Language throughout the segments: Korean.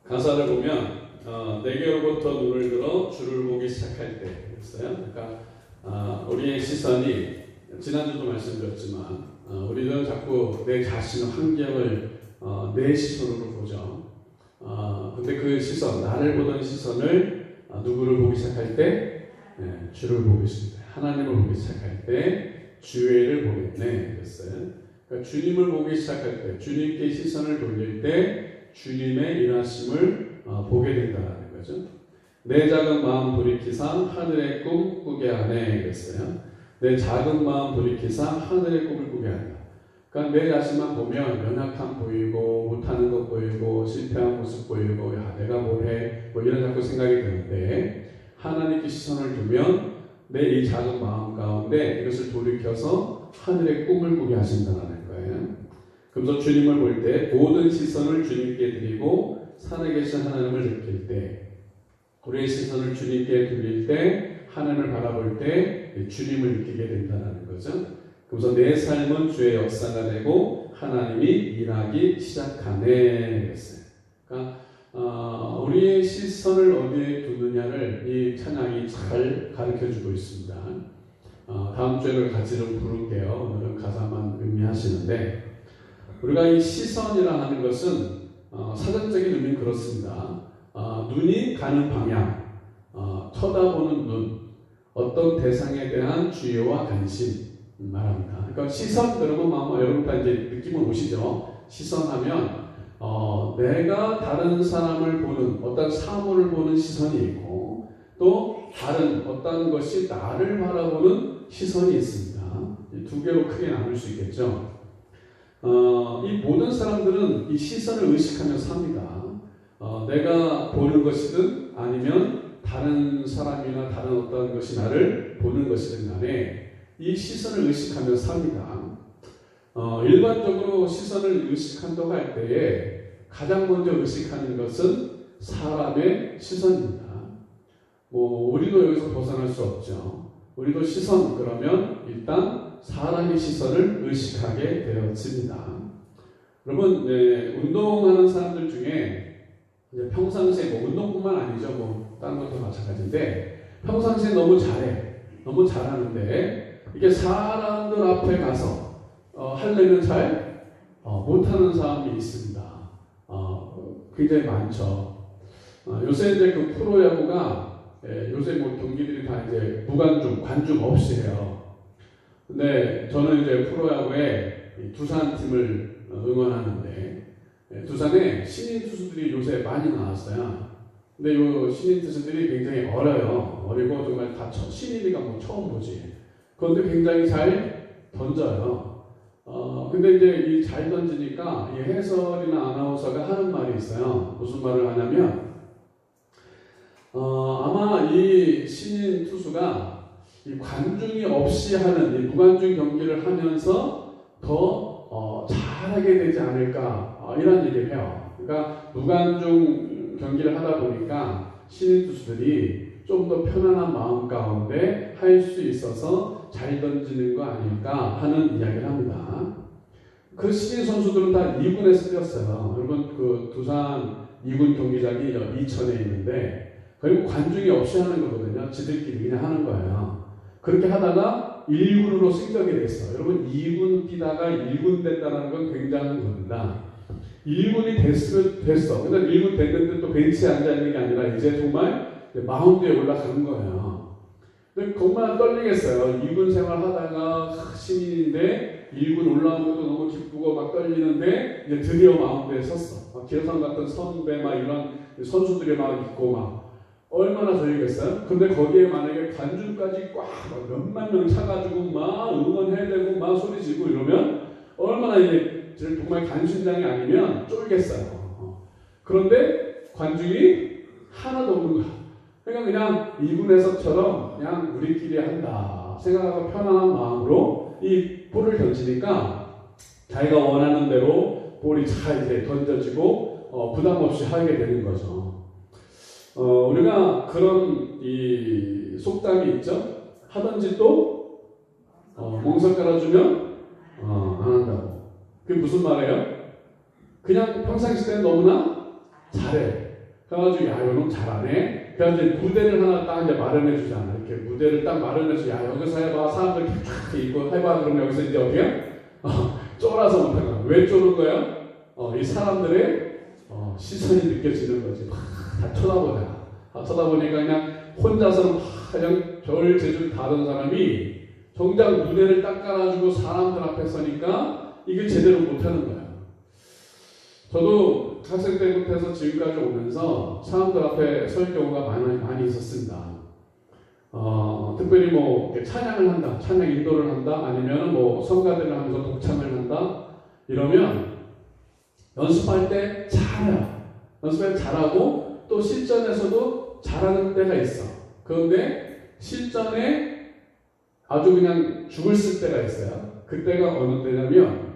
가사를 보면 내게로부터 눈을 들어 주를 보기 시작할 때였어요. 그러니까 우리의 시선이 지난주도 말씀드렸지만 우리는 자꾸 내 자신 환경을 내 시선으로 보죠. 근데 그 시선, 나를 보던 시선을 누구를 보기 시작할 때 주를 보기 시작할 때, 하나님을 보기 시작할 때 주의를 보겠네 그랬어요. 그러니까 주님을 보기 시작할 때, 주님께 시선을 돌릴 때 주님의 일하심을 보게 된다는 거죠. 내 작은 마음 돌이키사 하늘의 꿈 꾸게 하네 그랬어요. 내 작은 마음 돌이키사 하늘의 꿈을 꾸게 한다. 그러니까 내 자신만 보면 연약함 보이고 못하는 것 보이고 실패한 모습 보이고 야 내가 뭘 해? 뭐 이런 자꾸 생각이 드는데 하나님께 시선을 두면 내 이 작은 마음 가운데 이것을 돌이켜서 하늘의 꿈을 꾸게 하신다는 거예요. 그래서 주님을 볼 때 모든 시선을 주님께 드리고 살아계신 하나님을 느낄 때 우리의 시선을 주님께 돌릴 때 하나님을 바라볼 때 주님을 느끼게 된다는 거죠. 그래서 내 삶은 주의 역사가 되고 하나님이 일하기 시작하네 그랬어요. 그러니까 우리의 시선을 어디에 두느냐를 이 찬양이 잘 가르쳐주고 있습니다. 다음 주에는 같이 좀 부를게요. 오늘은 가사만 의미하시는데 우리가 이 시선이라 하는 것은 사전적인 의미는 그렇습니다. 눈이 가는 방향, 쳐다보는 눈, 어떤 대상에 대한 주의와 관심 말합니다. 그러니까 시선 그러면 여러분 다 이제 느낌은 오시죠? 시선하면 내가 다른 사람을 보는 어떤 사물을 보는 시선이 있고 또 다른 어떤 것이 나를 바라보는 시선이 있습니다. 이 두 개로 크게 나눌 수 있겠죠. 이 모든 사람들은 이 시선을 의식하면서 삽니다. 내가 보는 것이든 아니면 다른 사람이나 다른 어떤 것이 나를 보는 것이든 간에 이 시선을 의식하면서 삽니다. 일반적으로 시선을 의식한다고 할 때에 가장 먼저 의식하는 것은 사람의 시선입니다. 우리도 여기서 벗어날 수 없죠. 우리도 시선 그러면 일단 사람의 시선을 의식하게 되어집니다. 여러분, 운동하는 사람들 중에 평상시에 운동뿐만 아니죠. 다른 것도 마찬가지인데 평상시에 너무 잘하는데 이게 사람들 앞에 가서 하려면 잘 못하는 사람이 있습니다. 굉장히 많죠. 요새 이제 그 프로야구가 요새 경기들이 다 이제 관중 없이 해요. 근데 저는 이제 프로야구에 두산 팀을 응원하는데 두산에 신인 투수들이 요새 많이 나왔어요. 근데 요 신인 투수들이 굉장히 어리고 정말 다 신인이가 처음 보지. 그런데 굉장히 잘 던져요. 근데 이제 이 잘 던지니까 이 해설이나 아나운서가 하는 말이 있어요. 무슨 말을 하냐면 아마 이 신인 투수가 이 관중이 없이 하는 이 무관중 경기를 하면서 더 잘하게 되지 않을까 이런 얘기를 해요. 그러니까 무관중 경기를 하다 보니까 신인 투수들이 좀 더 편안한 마음 가운데 할 수 있어서 잘 던지는 거 아닐까 하는 이야기를 합니다. 그 신인 선수들은 다 2군에서 뛰었어요. 여러분 그 두산 2군 경기장이 이천에 있는데 그리고 관중이 없이 하는 거거든요. 지들끼리 그냥 하는 거예요. 그렇게 하다가 1군으로 승격이 됐어. 여러분 2군 뛰다가 1군 됐다는 건 굉장한 겁니다. 1군이 됐으면 됐어. 근데 1군 됐는데 또 벤치에 앉아있는 게 아니라 이제 정말 마운드에 올라가는 거예요. 근데 정말 떨리겠어요. 2군 생활하다가 신인인데 1군 올라온 것도 너무 기쁘고 막 떨리는데 이제 드디어 마운드에 섰어. 기어상 같은 선배 이런 선수들이 있고 얼마나 졸리겠어요? 근데 거기에 만약에 관중까지 꽉 몇만 명 차가지고 응원해야 되고 소리 지르고 이러면 얼마나 이제 정말 간신장이 아니면 쫄겠어요. 그런데 관중이 하나도 없는 거야. 그러니까 그냥 2군에서처럼 그냥 우리끼리 한다 생각하고 편안한 마음으로 이 볼을 던지니까 자기가 원하는 대로 볼이 잘 이제 던져지고 부담 없이 하게 되는 거죠. 우리가 그런 이 속담이 있죠. 하던 짓도 멍석 깔아주면 안 한다고. 그게 무슨 말이에요? 그냥 평상시 때는 너무나 잘해. 그래가지고 야 이놈 잘하네. 그래가지고 무대를 하나 딱 이제 마련해 주잖아. 이렇게 무대를 딱 마련해 주. 야 여기서 해봐. 사람들 탁 있고 해봐. 그러면 여기서 이제 어떻게? 쫄아서 못하는 거야. 왜 쫄은 거야? 이 사람들의 시선이 느껴지는 거지. 다 쳐다보잖아. 다 쳐다보니까 그냥 혼자서는 그냥 별 제줄 다른 사람이 정작 무대를 딱 깔아주고 사람들 앞에 서니까 이게 제대로 못하는 거야. 저도 학생 때부터 해서 지금까지 오면서 사람들 앞에 설 경우가 많이 있었습니다. 특별히 뭐 찬양을 한다, 찬양 인도를 한다, 아니면 뭐 성가대를 하면서 독창을 한다, 이러면 연습할 때 잘해요. 연습할 때 잘하고 또 실전에서도 잘하는 때가 있어. 그런데 실전에 아주 그냥 죽을 쓸 때가 있어요. 그때가 어느 때냐면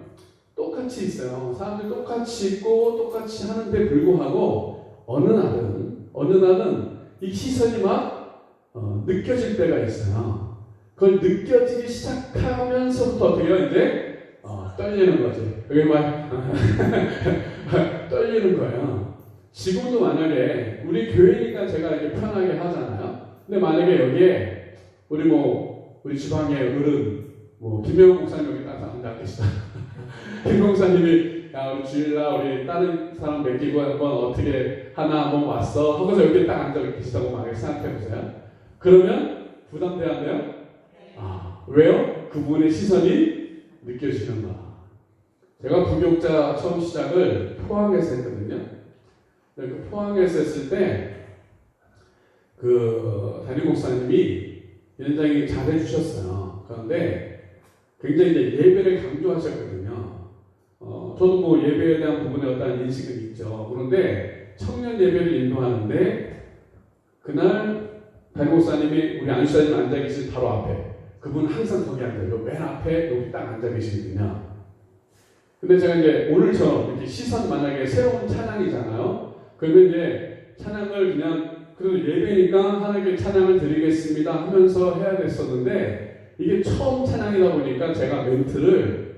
똑같이 있어요. 사람들이 똑같이 있고 똑같이 하는데 불구하고 어느 날은 이 시선이 막 느껴질 때가 있어요. 그걸 느껴지기 시작하면서부터 어떻게 해요? 이제 떨리는 거지. 그게 막 떨리는 거예요. 지금도 만약에 우리 교회니까 제가 이렇게 편하게 하잖아요. 근데 만약에 여기에 우리 지방의 어른 김영욱 목사님 여기 딱 앉아 계시다. 김 목사님이 야 우리 주일날 우리 다른 사람 맡기고 한번 어떻게 하나 한번 왔어 하고서 여기 딱 앉아 계시다고 만약에 생각해 보세요. 그러면 부담돼야 안 돼요? 왜요? 그분의 시선이 느껴지는 거야. 제가 부교육자 처음 시작을 포항에서 했거든요. 그 포항에서 했을 때 그 담임 목사님이 굉장히 잘해 주셨어요. 그런데 굉장히 이제 예배를 강조하셨거든요. 저도 뭐 예배에 대한 부분에 어떤 인식은 있죠. 그런데 청년 예배를 인도하는데 그날 담임 목사님이 우리 안수사님 앉아 계신 바로 앞에, 그분 항상 거기 앉아요. 맨 앞에 여기 딱 앉아 계시거든요. 근데 제가 이제 오늘처럼 이렇게 시선, 만약에 새로운 찬양이잖아요. 그러면 이제 찬양을 그냥 그래도 예배니까 하나님께 찬양을 드리겠습니다 하면서 해야 됐었는데, 이게 처음 찬양이다 보니까 제가 멘트를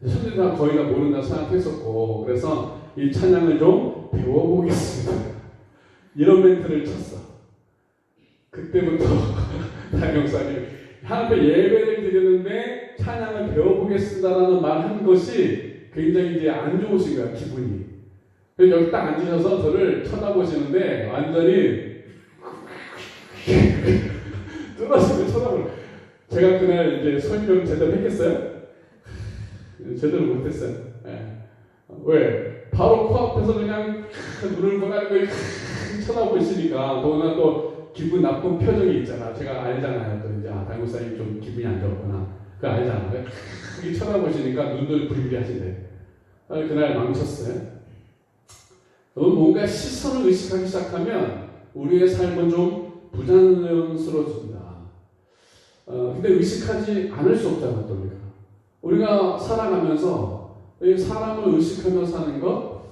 선생님 다 거의 다 모른다 생각했었고, 그래서 이 찬양을 좀 배워보겠습니다 이런 멘트를 쳤어. 그때부터 담임 목사님 하나님께 예배를 드리는데 찬양을 배워보겠습니다라는 말 한 것이 굉장히 이제 안 좋으신 거야, 기분이. 그래서 여기 딱 앉으셔서 저를 쳐다보시는데 완전히 뚫어지고 쳐다보는. 제가 그날 이제 설명 제대로 했겠어요? 제대로 못했어요. 네. 왜? 바로 코앞에서 그냥 눈을 보라고 쳐다보시니까 더구나 또 기분 나쁜 표정이 있잖아. 제가 알잖아요. 또 이제 담임 목사님 좀 기분이 안 좋았구나. 그거 알잖아요. 그렇게 쳐다보시니까 눈을 부리부리 하시네. 그날 망쳤어요. 뭔가 시선을 의식하기 시작하면 우리의 삶은 좀 부자연스러워집니다. 근데 의식하지 않을 수 없잖아, 또 우리가 살아가면서 사람을 의식하며 사는 것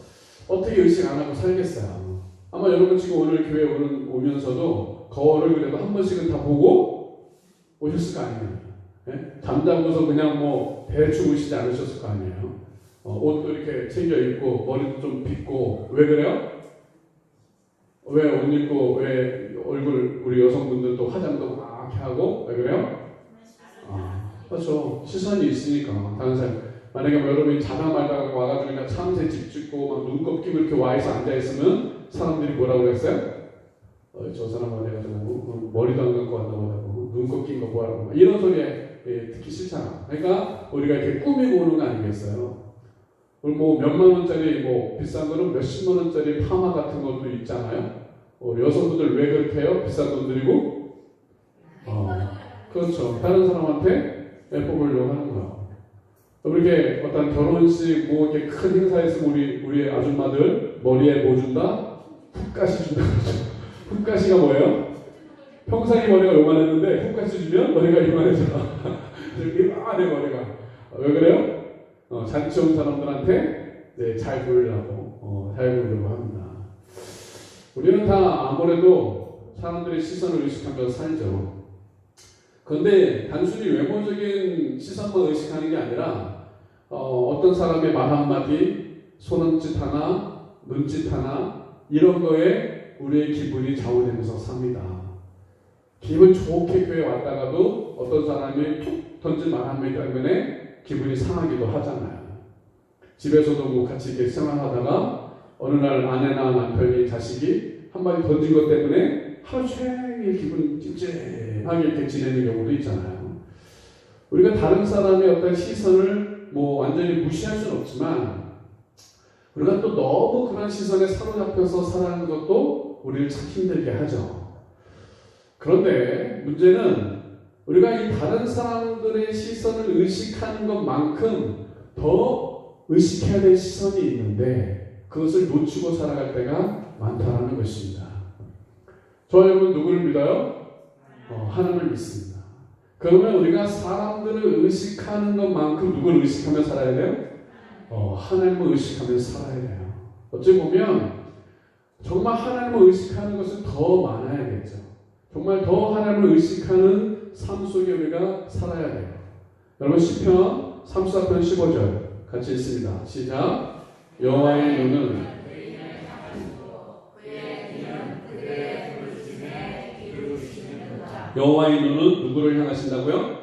어떻게 의식 안 하고 살겠어요? 아마 여러분 지금 오늘 교회 오면서도 거울을 그래도 한 번씩은 다 보고 오셨을 거 아니에요? 네? 잠자고서 그냥 뭐 대충 오시지 않으셨을 거 아니에요? 옷도 이렇게 챙겨 입고 머리도 좀 빗고. 왜 그래요? 왜 옷 입고 왜 얼굴 우리 여성분들도 화장도 막 하고 왜 그래요? 그렇죠. 시선이 있으니까. 다른 사람 만약에 뭐 여러분이 자다 말다가 와가지고 그냥 참새 집 짓고 막 눈곱 끼고 이렇게 와있어 앉아 있으면 사람들이 뭐라고 그랬어요? 저 사람은 해가지고 머리도 안 감고 왔다고 하고 눈곱 낀 거 뭐하라고 이런 소리에 듣기 싫잖아. 그러니까 우리가 이렇게 꾸미고 오는 거 아니겠어요? 뭐 몇만 원짜리 뭐 비싼 거는 몇십만 원짜리 파마 같은 것도 있잖아요. 여성분들 왜 그렇게 해요? 비싼 돈 들이고? 그렇죠. 다른 사람한테 뽑으려고 하는 거야. 이렇게 어떤 결혼식 뭐 이렇게 큰 행사에서 우리 아줌마들 머리에 뭐 준다? 풋가시 준다 그러죠. 풋가시가 뭐예요? 평상시 머리가 요만했는데 풋가시 주면 머리가 요만해져. 이만해 머리가. 왜 그래요? 잔치 온 사람들한테 잘 보이려고 합니다. 우리는 다 아무래도 사람들의 시선을 의식하면서 살죠. 그런데 단순히 외모적인 시선만 의식하는 게 아니라 어떤 사람의 말 한마디, 손짓 하나, 눈짓 하나 이런 거에 우리의 기분이 좌우되면서 삽니다. 기분 좋게 교회 왔다가도 어떤 사람이 툭 던진 말 한마디 때문에 기분이 상하기도 하잖아요. 집에서도 뭐 같이 이렇게 생활하다가 어느 날 아내나 남편이 자식이 한마디 던진 것 때문에 하루 종일 기분 찜찜하게 이렇게 지내는 경우도 있잖아요. 우리가 다른 사람의 어떤 시선을 뭐 완전히 무시할 수는 없지만 우리가 또 너무 그런 시선에 사로잡혀서 살아가는 것도 우리를 참 힘들게 하죠. 그런데 문제는 우리가 이 다른 사람들의 시선을 의식하는 것만큼 더 의식해야 될 시선이 있는데 그것을 놓치고 살아갈 때가 많다는 것입니다. 저와 여러분 누구를 믿어요? 하나님을 믿습니다. 그러면 우리가 사람들을 의식하는 것만큼 누구를 의식하며 살아야 돼요? 하나님을 의식하며 살아야 돼요. 어찌 보면 정말 하나님을 의식하는 것은 더 많아야겠죠. 정말 더 하나님을 의식하는 삶 속에 우리가 살아야 돼요. 여러분 시편 34편 15절 같이 읽습니다. 시작. 여호와의 눈은 여호와의 눈은 누구를 향하신다고요?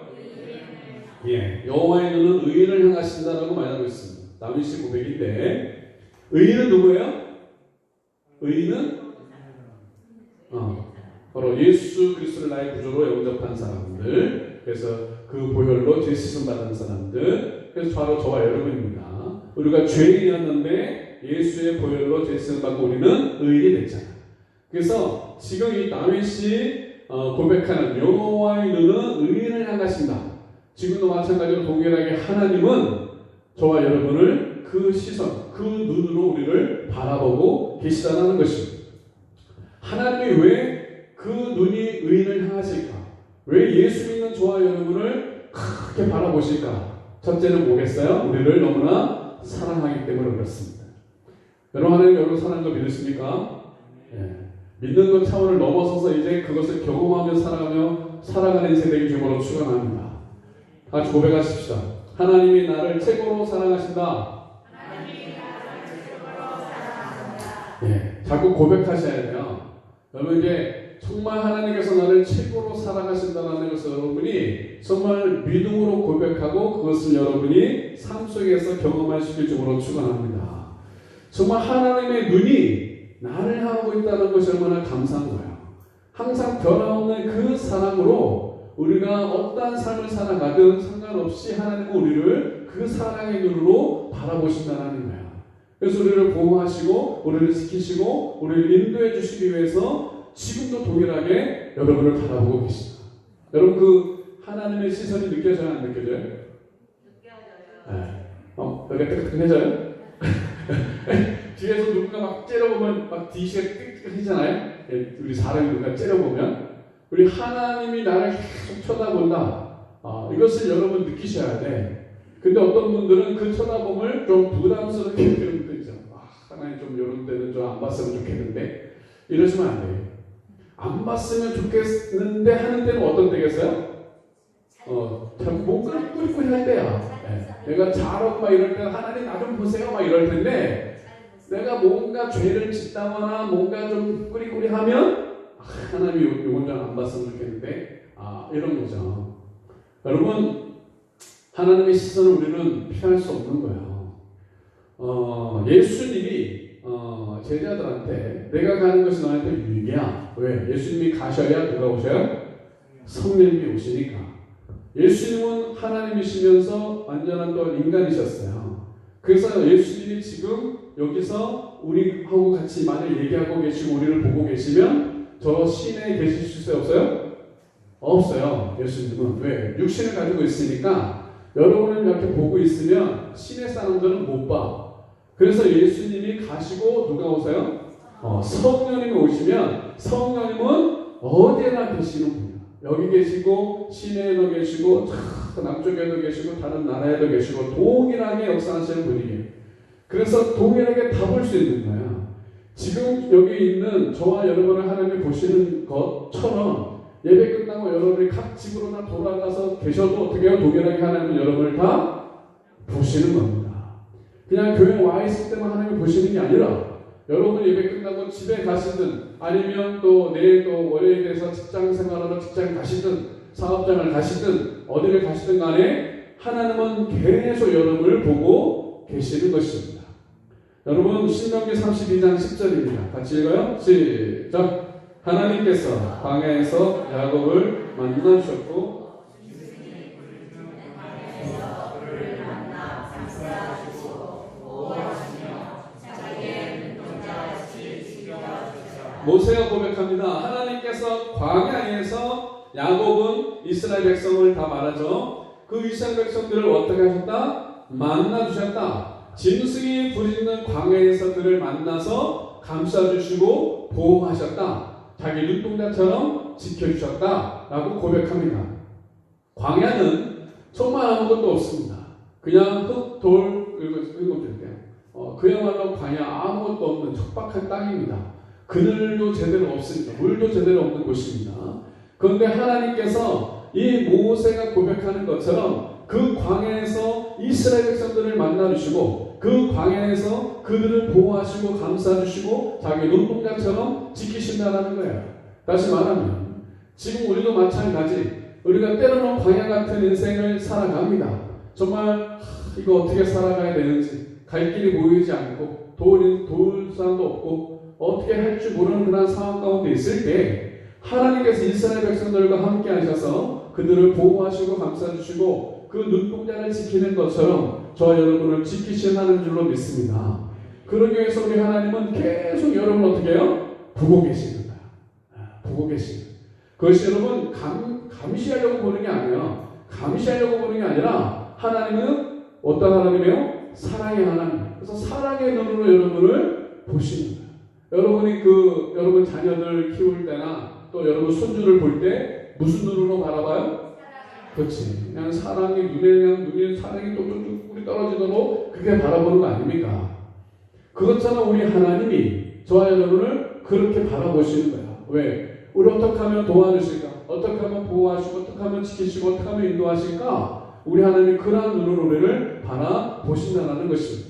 예, 여호와의 눈은 의인을 향하신다라고 말하고 있습니다. 다윗의 고백인데 의인은 누구예요? 의인은 바로 예수 그리스도를 나의 구주로 영접한 사람들, 그래서 그 보혈로 죄 씻음 받은 사람들, 그래서 바로 저와 여러분입니다. 우리가 죄인이었는데 예수의 보혈로 죄 씻음 받고 우리는 의인이 됐잖아요. 그래서 지금 이 다윗이 고백하는 여호와의 눈은 의인을 향하신다. 지금도 마찬가지로 동일하게 하나님은 저와 여러분을 그 시선, 그 눈으로 우리를 바라보고 계시다는 것입니다. 하나님이 왜 그 눈이 의인을 향하실까? 왜 예수 믿는 저와 여러분을 크게 바라보실까? 첫째는 뭐겠어요? 우리를 너무나 사랑하기 때문에 그렇습니다. 여러분 하나님 여러분 사랑하는 거 믿으십니까? 예. 믿는 것 차원을 넘어서서 이제 그것을 경험하며 살아가는 인생 되기 주님으로 축원합니다. 같이 고백하십시다. 하나님이 나를 최고로 사랑하신다. 예, 자꾸 고백하셔야 돼요. 여러분 이제 정말 하나님께서 나를 최고로 사랑하신다는 것을 여러분이 정말 믿음으로 고백하고 그것을 여러분이 삶 속에서 경험할 수 있을 줄로 축원합니다. 정말 하나님의 눈이 나를 향하고 있다는 것이 얼마나 감사한 거예요. 항상 변함없는 그 사랑으로 우리가 어떠한 삶을 살아가든 상관없이 하나님은 우리를 그 사랑의 눈으로 바라보신다는 거예요. 그래서 우리를 보호하시고 우리를 지키시고 우리를 인도해 주시기 위해서 지금도 동일하게 여러분을 바라보고 계십니다. 여러분 그 하나님의 시선이 느껴져요? 안 느껴져요? 느껴져요. 여기가 뜨끈뜨끈해져요? 뒤에서 누군가 막 째려보면 막 뒤시가 뜨끈뜨끈하잖아요. 우리 사람이 누군가 째려보면 우리 하나님이 나를 계속 쳐다본다. 이것을 여러분 느끼셔야 돼. 근데 어떤 분들은 그 쳐다봄을 좀 부담스럽게 느끼는 분도 있죠. 하나님 좀 이런 데는 좀 안 봤으면 좋겠는데 이러시면 안 돼요. 안 봤으면 좋겠는데 하는 때는 어떤 때겠어요? 참 뭔가 꾸리꾸리할 때야. 내가 잘하고 막 이럴 때는 하나님 나 좀 보세요 막 이럴 텐데 내가 뭔가 죄를 짓다거나 뭔가 좀 꾸리꾸리하면 하나님이 요건 좀 안 봤으면 좋겠는데 이런 거죠. 여러분 하나님의 시선을 우리는 피할 수 없는 거예요. 예수님이 제자들한테 내가 가는 것이 너한테 유익이야. 왜? 예수님이 가셔야 누가 오셔요? 성령님이 오시니까. 예수님은 하나님이시면서 완전한 또 인간이셨어요. 그래서 예수님이 지금 여기서 우리하고 같이 만약 얘기하고 계시고 우리를 보고 계시면 저 시내에 계실 수 없어요? 없어요. 예수님은. 왜? 육신을 가지고 있으니까 여러분을 이렇게 보고 있으면 시내 사람들은 못 봐. 그래서 예수님이 가시고 누가 오세요? 성령님이 오시면 성령님은 어디에나 계시는 분이에요. 여기 계시고 시내에도 계시고 남쪽에도 계시고 다른 나라에도 계시고 동일하게 역사하시는 분이에요. 그래서 동일하게 다 볼 수 있는 거예요. 지금 여기 있는 저와 여러분을 하나님이 보시는 것처럼 예배 끝나고 여러분이 각 집으로 다 돌아가서 계셔도 어떻게 해요? 동일하게 하나님은 여러분을 다 보시는 겁니다. 그냥 교회 와 있을 때만 하나님이 보시는 게 아니라 여러분 예배 끝나고 집에 가시든 아니면 또 내일 또 월요일에 돼서 직장 생활하러 직장 가시든 사업장을 가시든 어디를 가시든 간에 하나님은 계속 여러분을 보고 계시는 것입니다. 여러분 신명기 32장 10절입니다. 같이 읽어요. 시작. 하나님께서 광야에서 야곱을 만나주셨고 모세가 고백합니다. 하나님께서 광야에서 야곱은 이스라엘 백성을 다 말하죠. 그 이스라엘 백성들을 어떻게 하셨다? 만나주셨다. 짐승이 부리는 광야에서 그를 만나서 감싸주시고 보호하셨다. 자기 눈동자처럼 지켜주셨다. 라고 고백합니다. 광야는 정말 아무것도 없습니다. 그냥 흙, 돌, 이것들인데요. 그야말로 광야 아무것도 없는 척박한 땅입니다. 그늘도 제대로 없습니다. 물도 제대로 없는 곳입니다. 그런데 하나님께서 이 모세가 고백하는 것처럼 그 광야에서 이스라엘 백성들을 만나주시고 그 광야에서 그들을 보호하시고 감싸주시고 자기 눈동자처럼 지키신다는 거예요. 다시 말하면 지금 우리도 마찬가지 우리가 때로는 광야 같은 인생을 살아갑니다. 정말 이거 어떻게 살아가야 되는지 갈 길이 보이지 않고 도울 사람도 없고 어떻게 할 줄 모르는 그런 상황 가운데 있을 때 하나님께서 이스라엘 백성들과 함께 하셔서 그들을 보호하시고 감싸주시고 그 눈동자를 지키는 것처럼 저 여러분을 지키시는 하나님 줄로 믿습니다. 그러기 위해서 우리 하나님은 계속 여러분을 어떻게 해요? 보고 계시는 거예요. 보고 계시는 거예요. 그것이 여러분 감시하려고 보는 게 아니에요. 감시하려고 보는 게 아니라 하나님은 어떤 하나님이에요? 사랑의 하나님. 그래서 사랑의 눈으로 여러분을 보시는 거예요. 여러분이 여러분 자녀들 키울 때나 또 여러분 손주를 볼 때 무슨 눈으로 바라봐요? 그렇지. 그냥 눈에 사랑이 뚝뚝뚝 뿌리 떨어지도록 그렇게 바라보는 거 아닙니까? 그것처럼 우리 하나님이 저와 여러분을 그렇게 바라보시는 거야. 왜? 우리 어떻게 하면 도와주실까? 어떻게 하면 보호하시고 어떻게 하면 지키시고 어떻게 하면 인도하실까? 우리 하나님이 그러한 눈으로 우리를 바라보신다는 것입니다.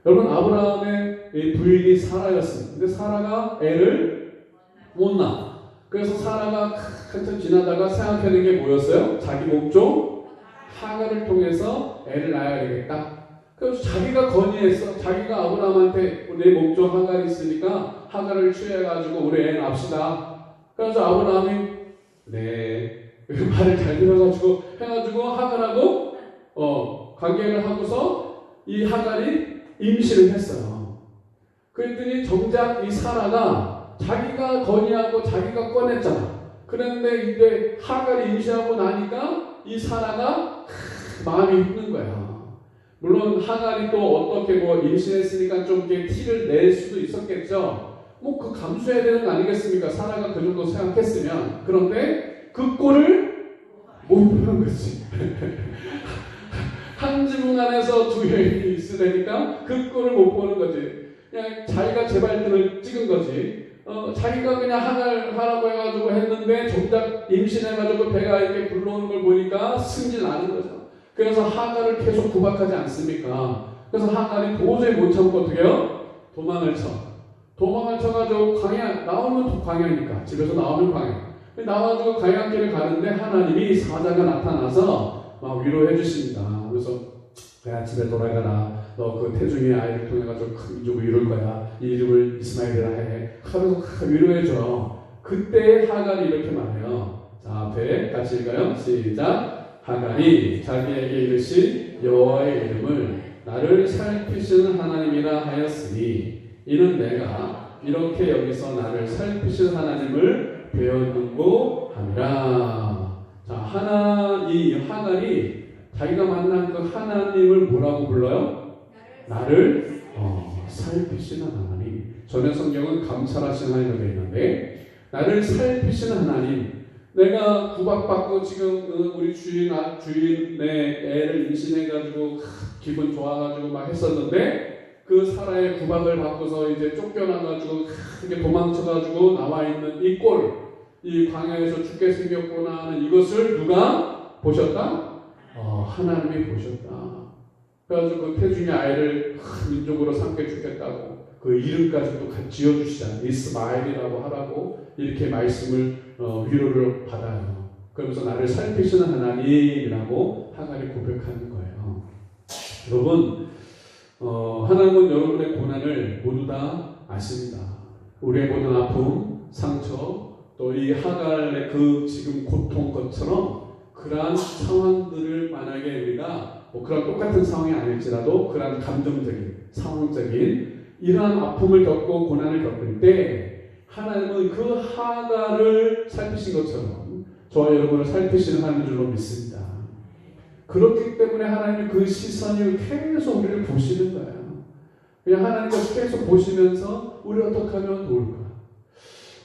여러분 아브라함의 부인이 사라였습니다. 근데 사라가 애를 못 낳아. 그래서 사라가 한참 지나다가 생각하는 게 뭐였어요? 자기 목종 하갈을 통해서 애를 낳아야 되겠다. 그래서 자기가 건의했어. 자기가 아브라함한테 내 목종 하갈이 있으니까 하갈을 취해가지고 우리 애 낳읍시다. 그래서 아브라함이 네 말을 잘 들어가지고 해가지고 하갈하고 관계를 하고서 이 하갈이 임신을 했어요. 그랬더니 정작 이 사라가 자기가 건의하고 자기가 꺼냈잖아. 그런데 이제 하갈이 임신하고 나니까 이 사라가 마음이 힘든 거야. 물론 하갈이 또 어떻게 임신했으니까 좀 이렇게 티를 낼 수도 있었겠죠. 그 감수해야 되는 거 아니겠습니까? 사라가 그 정도 생각했으면. 그런데 그 꼴을 못 보는 거지. 한 지붕 안에서 두 여인이 있으니까 그 꼴을 못 보는 거지. 그냥 자기가 제 발등을 찍은 거지. 자기가 그냥 하라고 해가지고 했는데 정작 임신해가지고 배가 이렇게 불러오는 걸 보니까 승질 나는 거죠. 그래서 하갈을 계속 구박하지 않습니까? 그래서 하갈이 도저히 못 참고 어떻게 해요? 도망을 쳐가지고 나오면 광야니까 집에서 나오면 광야. 나와가지고 광야길을 가는데 하나님이 사자가 나타나서 막 위로해 주십니다. 그래서 야 집에 돌아가라. 너 그 태중의 아이를 통해가지고 큰 민족을 이룰 거야. 이 이름을 이스마엘이라 해. 하면서 위로해줘. 그때 하갈이 이렇게 말해요. 자 앞에 같이 읽어요. 시작. 하갈이 자기에게 이르신 여호와의 이름을 나를 살피시는 하나님이라 하였으니 이는 내가 이렇게 여기서 나를 살피시는 하나님을 배웠는고 함이라. 자 이 하갈이 자기가 만난 그 하나님을 뭐라고 불러요? 나를 살피시는 하나님. 전에 성경은 감찰하시는 하나님으로 되어 있는데 나를 살피시는 하나님. 내가 구박받고 지금 우리 주인의 애를 임신해가지고 기분 좋아가지고 막 했었는데 그 사라의 구박을 받고서 이제 쫓겨나가지고 이렇게 도망쳐가지고 나와 있는 이 꼴, 이 광야에서 죽게 생겼구나 하는 이것을 누가 보셨다? 하나님이 보셨다. 그래가지고 그 태중의 아이를 민족으로 삼게 주겠다고 그 이름까지 또 같이 지어주시잖아요. 이스마엘이라고 하라고 이렇게 말씀을 위로를 받아요. 그러면서 나를 살피시는 하나님이라고 하갈이 고백하는 거예요. 여러분, 하나님은 여러분의 고난을 모두 다 아십니다. 우리의 모든 아픔, 상처, 또 이 하갈의 그 지금 고통 것처럼 그러한 상황들을 만약에 우리가 뭐 그런 똑같은 상황이 아닐지라도 그러한 감정적인, 상황적인 이러한 아픔을 겪고 고난을 겪을 때 하나님은 그 하갈을 살피신 것처럼 저와 여러분을 살피시는 하나님인 줄로 믿습니다. 그렇기 때문에 하나님은 그 시선이 계속 우리를 보시는 거예요. 그냥 하나님과 계속 보시면서 우리 어떻게 하면 좋을까?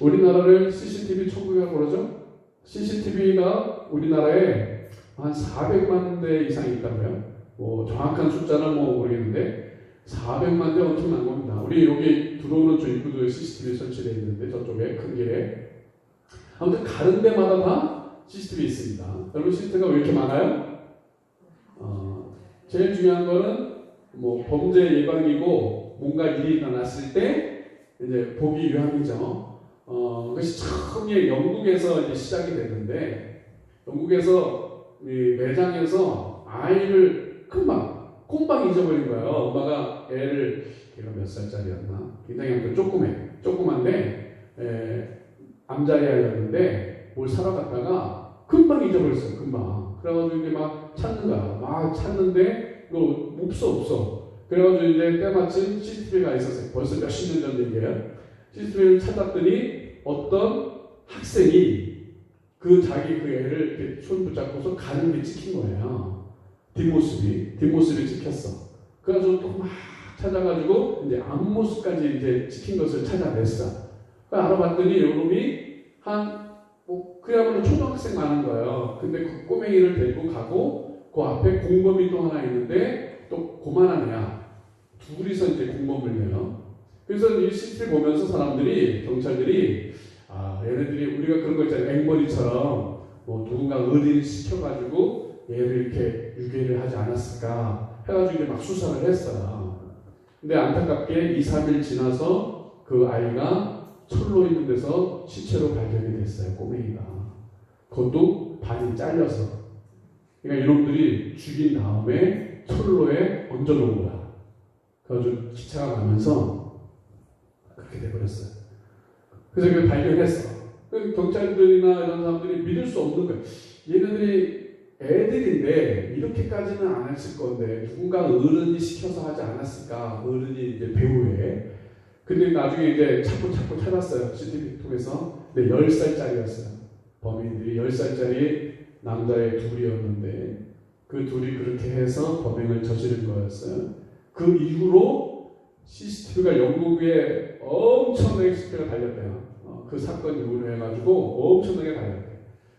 우리나라를 CCTV 천국이라고 그러죠? CCTV가 우리나라에 한 400만 대 이상 있다고요. 뭐 정확한 숫자는 뭐 모르겠는데 400만 대 엄청난 겁니다. 우리 여기 들어오는 저 입구도에 CCTV 설치되어 있는데 저쪽에 큰 길에 아무튼 가는 데마다 다 CCTV 있습니다. 여러분 CCTV가 왜 이렇게 많아요? 제일 중요한 거는 뭐 범죄 예방이고 뭔가 일이 일어났을 때 이제 보기 위함이죠. 그것이 처음에 영국에서 이제 시작이 됐는데 영국에서 이 매장에서 아이를 꼼방 잊어버린 거예요. 엄마가 애를 걔가 몇 살짜리였나? 굉장히 조그만데 남자애였는데 뭘 사러 갔다가 금방 잊어버렸어요. 금방. 그래가지고 이제 막 찾는 거야. 막 찾는데 이거 없어. 그래가지고 이제 때마침 CCTV가 있었어요. 벌써 몇십 년 전 얘기예요. CCTV를 찾았더니 어떤 학생이 자기 그 애를 이렇게 손 붙잡고서 가는 게 찍힌 거예요. 뒷모습이 찍혔어. 그래서 또 막 찾아가지고 이제 앞모습까지 이제 찍힌 것을 찾아냈어. 알아봤더니 요놈이 그야말로 초등학생 많은 거예요. 근데 그 꼬맹이를 데리고 가고 그 앞에 공범이 또 하나 있는데 또 고만한 애야. 둘이서 이제 공범을 해요. 그래서 이 CCTV 보면서 경찰들이 얘네들이 우리가 그런 거 있잖아요. 앵벌이처럼 뭐 누군가 의리를 시켜가지고 얘를 이렇게 유괴를 하지 않았을까 해가지고 이제 막 수사를 했어요. 근데 안타깝게 2-3일 지나서 그 아이가 철로 있는 데서 시체로 발견이 됐어요. 꼬맹이가. 그것도 반이 잘려서. 그러니까 이놈들이 죽인 다음에 철로에 얹어놓은 거야. 그래가지고 기차가 가면서 그렇게 돼버렸어요. 그래서 그걸 발견했어. 경찰들이나 이런 사람들이 믿을 수 없는 거예요. 얘네들이 애들인데 이렇게까지는 안 했을 건데 누군가 어른이 시켜서 하지 않았을까? 어른이 이제 배우에. 근데 나중에 이제 자꾸 찾았어요. CCTV 통해서. 근데 10살짜리였어요. 범인들이 10살짜리 남자애 둘이었는데 그 둘이 그렇게 해서 범행을 저지른 거였어요. 그 이후로 CCTV가 영국에 엄청나게 CCTV가 달렸대요. 그 사건 이후로 해가지고 엄청나게 달렸대요.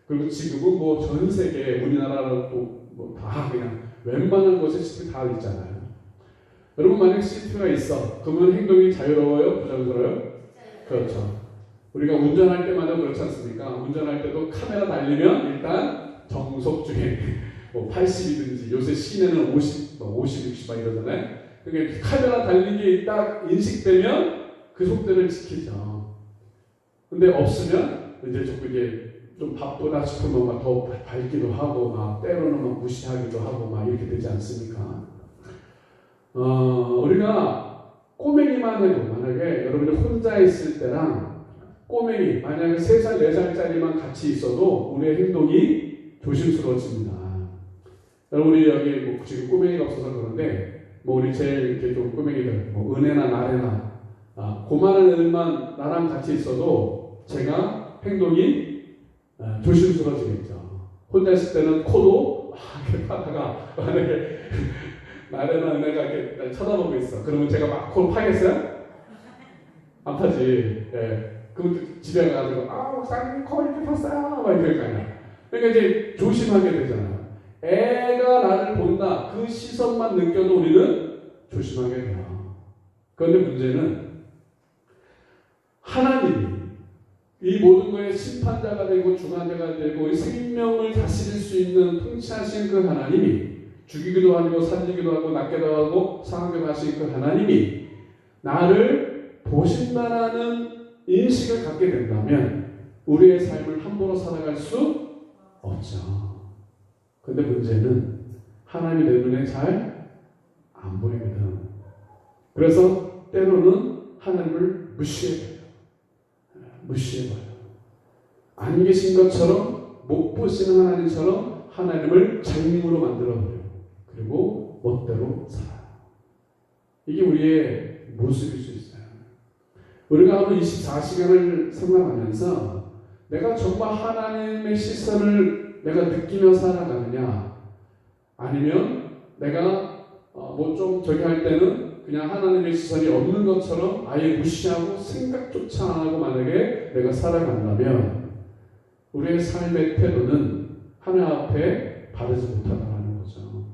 그리고 지금은 뭐 전 세계 우리나라도 뭐 다 그냥 웬만한 곳에 CCTV 다 있잖아요. 여러분 만약 CCTV가 있어. 그러면 행동이 자유로워요? 부자유로워요? 그렇죠. 우리가 운전할 때마다 그렇지 않습니까? 운전할 때도 카메라 달리면 일단 정속 주행 뭐 80이든지 요새 시내는 50, 60 막 이러잖아요. 그러니까 카메라 달린 게 딱 인식되면 그 속도를 지키죠. 근데 없으면 이제 자꾸 이제 좀 바쁘다 싶으면 막 더 밟기도 하고 막 때로는 막 무시하기도 하고 막 이렇게 되지 않습니까? 우리가 꼬맹이만 해도 만약에 여러분이 혼자 있을 때랑 꼬맹이 만약에 3살, 4살짜리만 같이 있어도 우리의 행동이 조심스러워집니다. 여러분이 여기 뭐 지금 꼬맹이가 없어서 그런데 뭐 우리 제일 이렇게 좀 꼬맹이들 뭐 은혜나 나래나 고만한 애들만 나랑 같이 있어도 제가 행동이 조심스러워지겠죠. 혼자 있을 때는 코도 이렇게 파다가 만약에 나래나 은혜가 이렇게 날 쳐다보고 있어. 그러면 제가 막 코를 파겠어요? 안 파지. 예. 그럼 집에 가가지고 목사님 코 이렇게 팠어요. 막 이럴 거 아니야. 그러니까 이제 조심하게 되잖아요. 애가 나를 본다. 그 시선만 느껴도 우리는 조심하게 돼요. 그런데 문제는 하나님이 이 모든 거에 심판자가 되고 중환자가 되고 생명을 다스릴 수 있는 통치하신 그 하나님이 죽이기도 하고 살리기도 하고 낫게도 하고 상하게도 하신 그 하나님이 나를 보신다라는 인식을 갖게 된다면 우리의 삶을 함부로 살아갈 수 없죠. 근데 문제는 하나님이 내 눈에 잘 안 보이거든. 그래서 때로는 하나님을 무시해버려요. 안 계신 것처럼, 못 보시는 하나님처럼 하나님을 장님으로 만들어버려요. 그리고 멋대로 살아요. 이게 우리의 모습일 수 있어요. 우리가 하루 24시간을 생활하면서 내가 정말 하나님의 시선을 내가 느끼며 살아가느냐, 아니면 내가 좀 저기 할 때는 그냥 하나님의 시선이 없는 것처럼 아예 무시하고 생각조차 안 하고 만약에 내가 살아간다면 우리의 삶의 태도는 하나님 앞에 바르지 못하다는 거죠.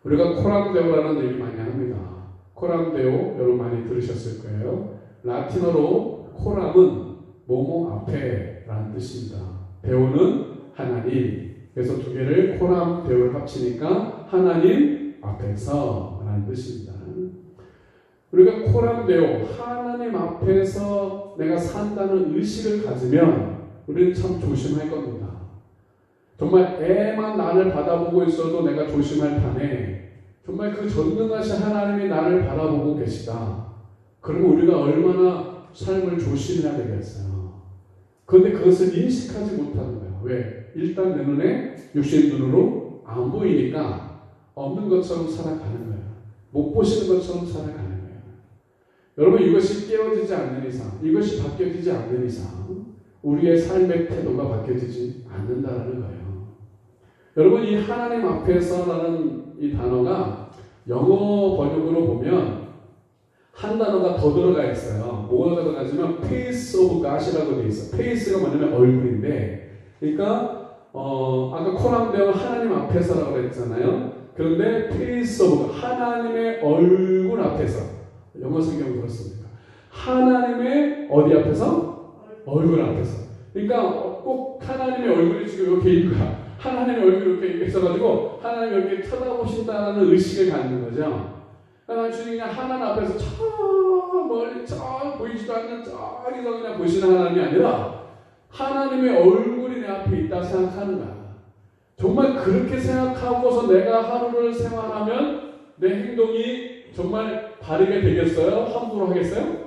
우리가 코람데오라는 얘기 많이 합니다. 코람데오 여러분 많이 들으셨을 거예요. 라틴어로 코람은 뭐뭐 앞에라는 뜻입니다. 데오는 하나님. 그래서 두 개를 코람데오를 합치니까 하나님 앞에서 라는 뜻입니다. 우리가 코람데오, 하나님 앞에서 내가 산다는 의식을 가지면 우리는 참 조심할 겁니다. 정말 애만 나를 바라보고 있어도 내가 조심할 판에 정말 그 전능하신 하나님이 나를 바라보고 계시다. 그리고 우리가 얼마나 삶을 조심해야 되겠어요. 그런데 그것을 인식하지 못하는 거예요. 왜? 일단 내 눈에 육신 눈으로 안 보이니까 없는 것처럼 살아가는 거예요. 못 보시는 것처럼 살아가는 거예요. 여러분, 이것이 깨어지지 않는 이상, 이것이 바뀌어지지 않는 이상 우리의 삶의 태도가 바뀌어지지 않는다는 거예요. 여러분, 이 하나님 앞에서라는 이 단어가 영어 번역으로 보면 한 단어가 더 들어가 있어요. 뭐가 들어가냐면 face of God이라고 되어 있어요. face가 뭐냐면 얼굴인데, 그러니까 아까 코람데오 하나님 앞에서라고 그랬잖아요. 그런데 face of God, 하나님의 얼굴 앞에서, 영어 성경 그렇습니까? 하나님의 어디 앞에서? 얼굴 앞에서. 그러니까 꼭 하나님의 얼굴이 지금 이렇게 있고요. 하나님의 얼굴이 이렇게 있어가지고 하나님이 이렇게 쳐다보신다는 의식을 갖는 거죠. 그러니까 주님 그냥 하나님 앞에서 저 멀리 저 보이지도 않는 저기서 그냥 보시는 하나님이 아니라 하나님의 얼굴이 내 앞에 있다 생각하는 거야. 정말 그렇게 생각하고서 내가 하루를 생활하면 내 행동이 정말 바르게 되겠어요? 함부로 하겠어요?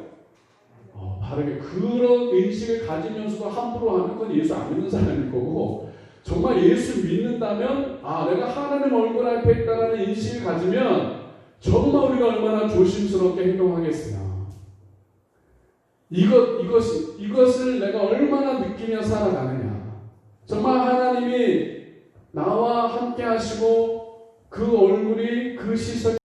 바르게. 그런 인식을 가지면서도 함부로 하는 건 예수 안 믿는 사람일 거고, 정말 예수 믿는다면 내가 하나님 얼굴 앞에 있다는 인식을 가지면 정말 우리가 얼마나 조심스럽게 행동하겠어요. 이것을 내가 얼마나 느끼며 살아가느냐. 정말 하나님이 나와 함께 하시고 그 얼굴이 그 시선